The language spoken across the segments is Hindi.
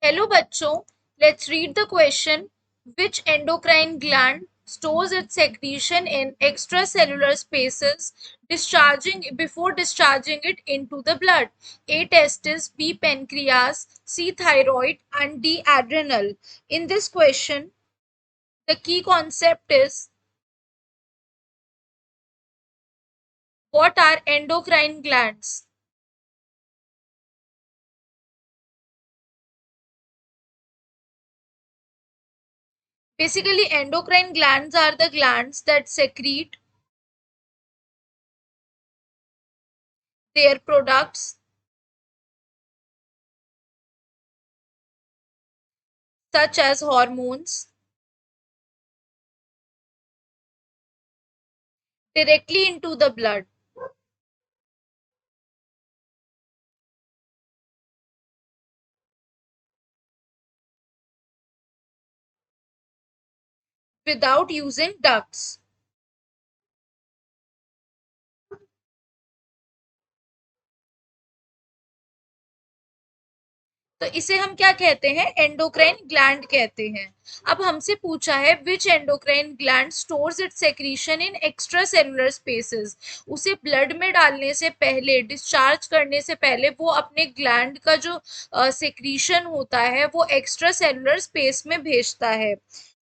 Hello बच्चों, let's read the question. Which endocrine gland stores its secretion in extracellular spaces, discharging before discharging it into the blood? A. Testis, B. Pancreas, C. Thyroid, and D. Adrenal. In this question, the key concept is what are endocrine glands? Basically, endocrine glands are the glands that secrete their products such as hormones directly into the blood without using ducts. तो इसे हम क्या कहते हैं? एंडोक्राइन ग्लैंड कहते हैं। अब हमसे पूछा है which endocrine gland stores its secretion in extra cellular spaces. उसे ब्लड में डालने से पहले, डिस्चार्ज करने से पहले वो अपने ग्लैंड का जो सेक्रीशन होता है वो एक्स्ट्रा सेलुलर स्पेस में भेजता है।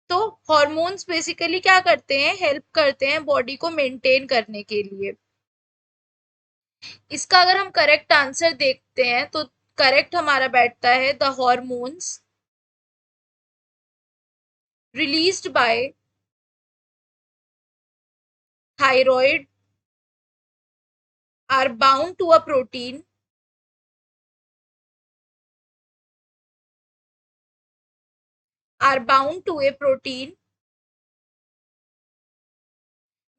तो हॉर्मोन्स बेसिकली क्या करते हैं? हेल्प करते हैं बॉडी को मेंटेन करने के लिए। इसका अगर हम करेक्ट आंसर देखते हैं तो करेक्ट हमारा बैठता है the hormones released by thyroid are bound to a protein are bound to a protein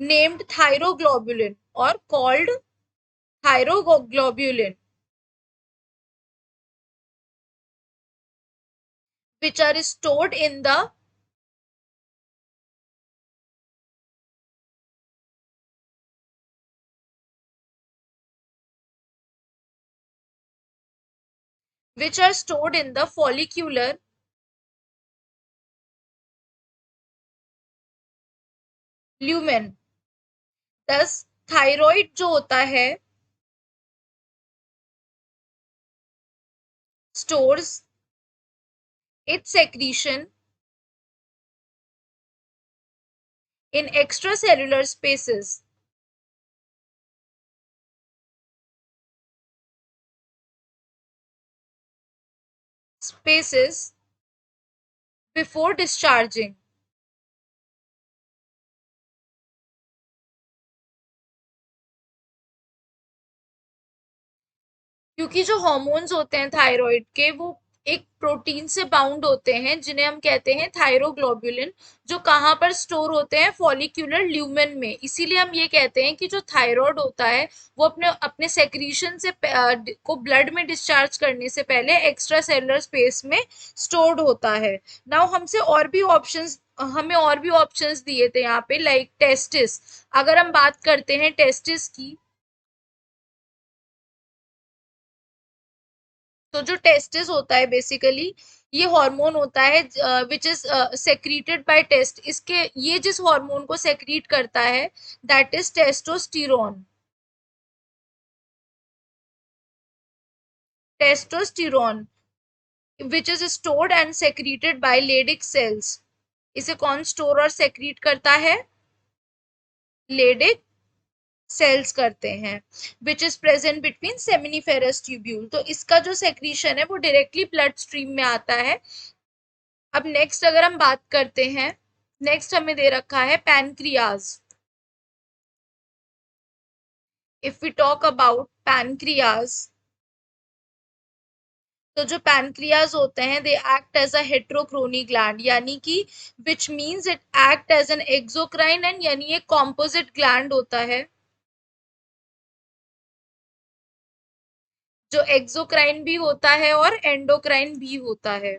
named thyroglobulin or called thyroglobulin, which are stored in the follicular lumen। दस थायराइड जो होता है stores its secretion in extracellular spaces before discharging। क्योंकि जो हॉर्मोन्स होते हैं थायराइड के वो एक प्रोटीन से बाउंड होते हैं जिन्हें हम कहते हैं थायरोग्लोबुलिन, जो कहाँ पर स्टोर होते हैं? फॉलिक्यूलर ल्यूमेन में। इसीलिए हम ये कहते हैं कि जो थायराइड होता है वो अपने अपने सेक्रीशन से को ब्लड में डिस्चार्ज करने से पहले एक्स्ट्रा सेलुलर स्पेस में स्टोर्ड होता है। नाउ हमसे और भी ऑप्शंस हमें और भी ऑप्शंस दिए थे यहाँ पे, लाइक टेस्टिस। अगर हम बात करते हैं टेस्टिस की, तो जो टेस्टिस होता है बेसिकली ये हार्मोन होता है which is secreted by test. इसके ये जिस हार्मोन को सेक्रीट करता है that is testosterone. Testosterone which is stored and secreted by Leydig cells. इसे कौन स्टोर और सेक्रीट करता है? लेडिक सेल्स करते हैं। Which is present between seminiferous tubule. तो इसका जो सेक्रीशन है वो डायरेक्टली ब्लड स्ट्रीम में आता है। अब नेक्स्ट अगर हम बात करते हैं, नेक्स्ट हमें दे रखा है pancreas. If we talk about pancreas, तो जो पैनक्रियाज होते हैं they act as a heterocrine gland, यानी कि which means it act as an exocrine and यानी ये कॉम्पोजिट ग्लैंड होता है। जो एक्सोक्राइन भी होता है और एंडोक्राइन भी होता है।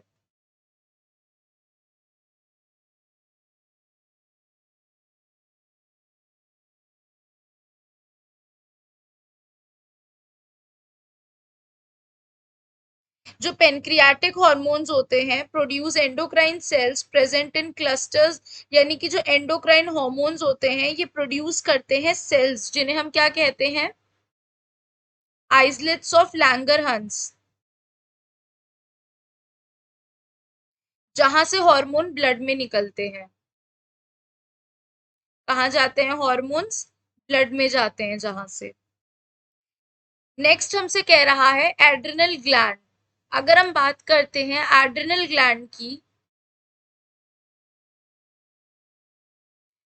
जो पेनक्रियाटिक हॉर्मोन्स होते हैं produce endocrine cells present in clusters, यानी कि जो एंडोक्राइन हॉर्मोन्स होते हैं ये प्रोड्यूस करते हैं सेल्स जिन्हें हम क्या कहते हैं, आइसलेट्स ऑफ लैंगरहंस, जहां से हार्मोन ब्लड में निकलते हैं। कहाँ जाते हैं हार्मोन्स, ब्लड में जाते हैं जहां से। नेक्स्ट हमसे कह रहा है एड्रिनल ग्लैंड। अगर हम बात करते हैं एड्रिनल ग्लैंड की,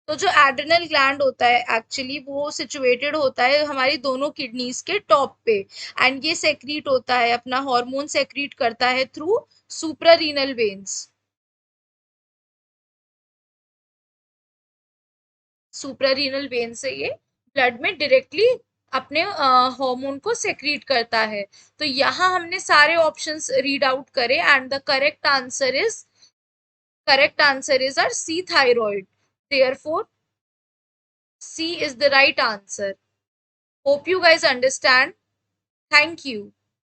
तो जो एड्रिनल ग्लैंड होता है एक्चुअली वो सिचुएटेड होता है हमारी दोनों किडनीज के टॉप पे, एंड ये सेक्रीट होता है, अपना हार्मोन सेक्रीट करता है through suprarenal veins. Suprarenal when से ये ब्लड में डायरेक्टली अपने हार्मोन को सेक्रीट करता है। तो यहाँ हमने सारे ऑप्शंस रीड आउट करे and the correct answer is R C thyroid. Therefore C is the right answer. Hope you guys understand. Thank you.